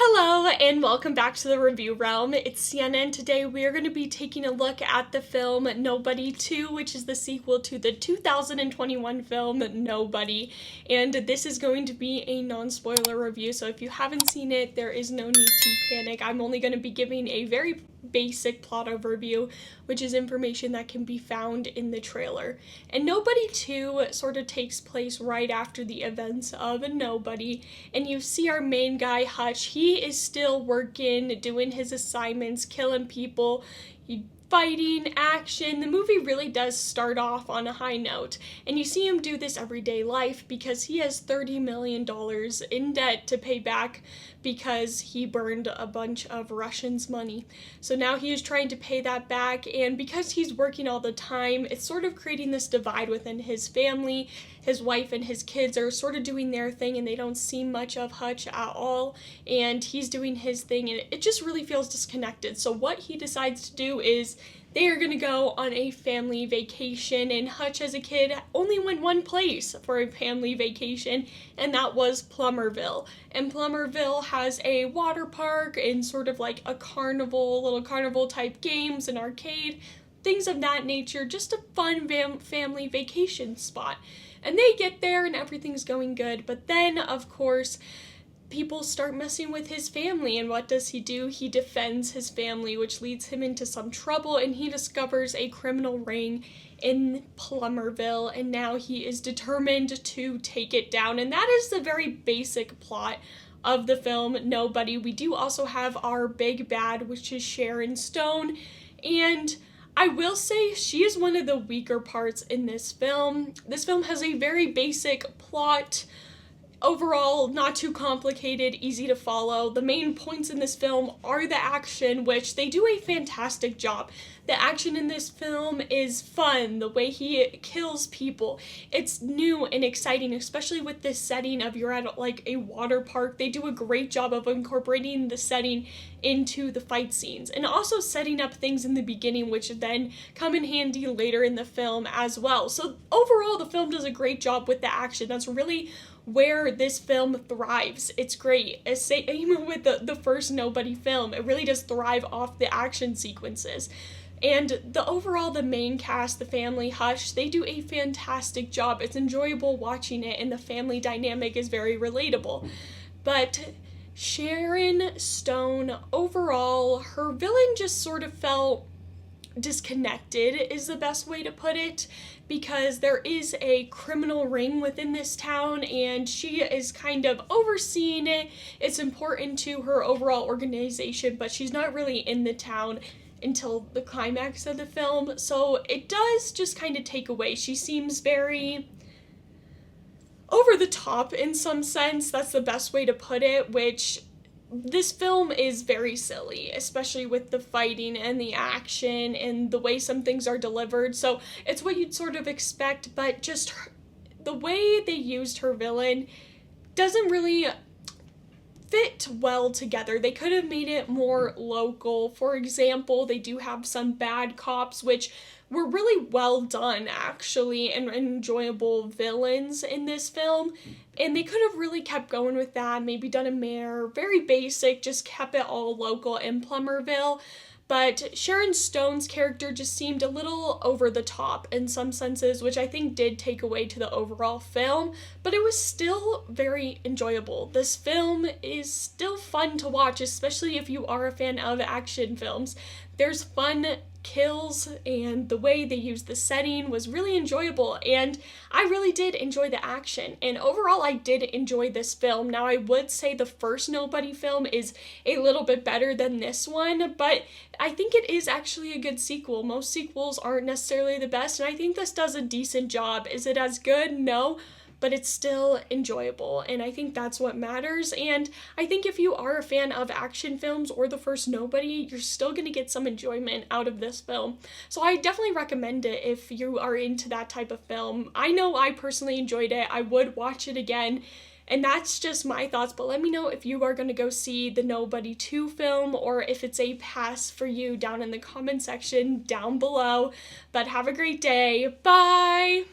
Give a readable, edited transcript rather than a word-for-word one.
Hello and welcome back to the review realm. It's Sienna and today we are going to be taking a look at the film Nobody 2, which is the sequel to the 2021 film Nobody. And this is going to be a non-spoiler review, so if you haven't seen it, there is no need to panic. I'm only going to be giving a very basic plot overview, which is information that can be found in the trailer. And Nobody 2 sort of takes place right after the events of Nobody, and you see our main guy, Hutch. He is still working, doing his assignments, killing people, fighting, action. The movie really does start off on a high note, and you see him do this everyday life because he has $30 million in debt to pay back because he burned a bunch of Russians' money. So now he is trying to pay that back, and because he's working all the time, it's sort of creating this divide within his family. His wife and his kids are sort of doing their thing, and they don't see much of Hutch at all, and he's doing his thing, and it just really feels disconnected. So what he decides to do is they are going to go on a family vacation, and Hutch as a kid only went one place for a family vacation, and that was Plummerville. And Plummerville has a water park and sort of like a carnival, little carnival type games, an arcade, things of that nature, just a fun family vacation spot. And they get there and everything's going good, but then, of course, people start messing with his family, and what does he do? He defends his family, which leads him into some trouble, and he discovers a criminal ring in Plummerville, and now he is determined to take it down. And that is the very basic plot of the film Nobody. We do also have our big bad, which is Sharon Stone, and I will say she is one of the weaker parts in this film. This film has a very basic plot. Overall, not too complicated, easy to follow. The main points in this film are the action, which they do a fantastic job. The action in this film is fun, the way he kills people. It's new and exciting, especially with this setting of you're at like a water park. They do a great job of incorporating the setting into the fight scenes, and also setting up things in the beginning, which then come in handy later in the film as well. So overall, the film does a great job with the action. That's really where this film thrives. It's great. Even with the first Nobody film, it really does thrive off the action sequences. And the main cast, the family, Hutch, they do a fantastic job. It's enjoyable watching it, and the family dynamic is very relatable. But Sharon Stone, overall, her villain just sort of felt disconnected is the best way to put it, because there is a criminal ring within this town and she is kind of overseeing it. It's important to her overall organization, but she's not really in the town until the climax of the film, so it does just kind of take away. She seems very over the top in some sense. That's the best way to put it, which this film is very silly, especially with the fighting and the action and the way some things are delivered. So it's what you'd sort of expect, but just the way they used her villain doesn't really fit well together. They could have made it more local. For example, they do have some bad cops, which were really well done, actually, and enjoyable villains in this film. And they could have really kept going with that, maybe done a mayor, very basic, just kept it all local in Plummerville. But Sharon Stone's character just seemed a little over the top in some senses, which I think did take away to the overall film, but it was still very enjoyable. This film is still fun to watch, especially if you are a fan of action films. There's fun kills, and the way they used the setting was really enjoyable, and I really did enjoy the action, and overall I did enjoy this film. Now, I would say the first Nobody film is a little bit better than this one, but I think it is actually a good sequel. Most sequels aren't necessarily the best, and I think this does a decent job. Is it as good? No, but it's still enjoyable, and I think that's what matters. And I think if you are a fan of action films or the first Nobody, you're still going to get some enjoyment out of this film. So I definitely recommend it if you are into that type of film. I know I personally enjoyed it. I would watch it again. And that's just my thoughts, but let me know if you are going to go see the Nobody 2 film or if it's a pass for you down in the comment section down below. But have a great day. Bye!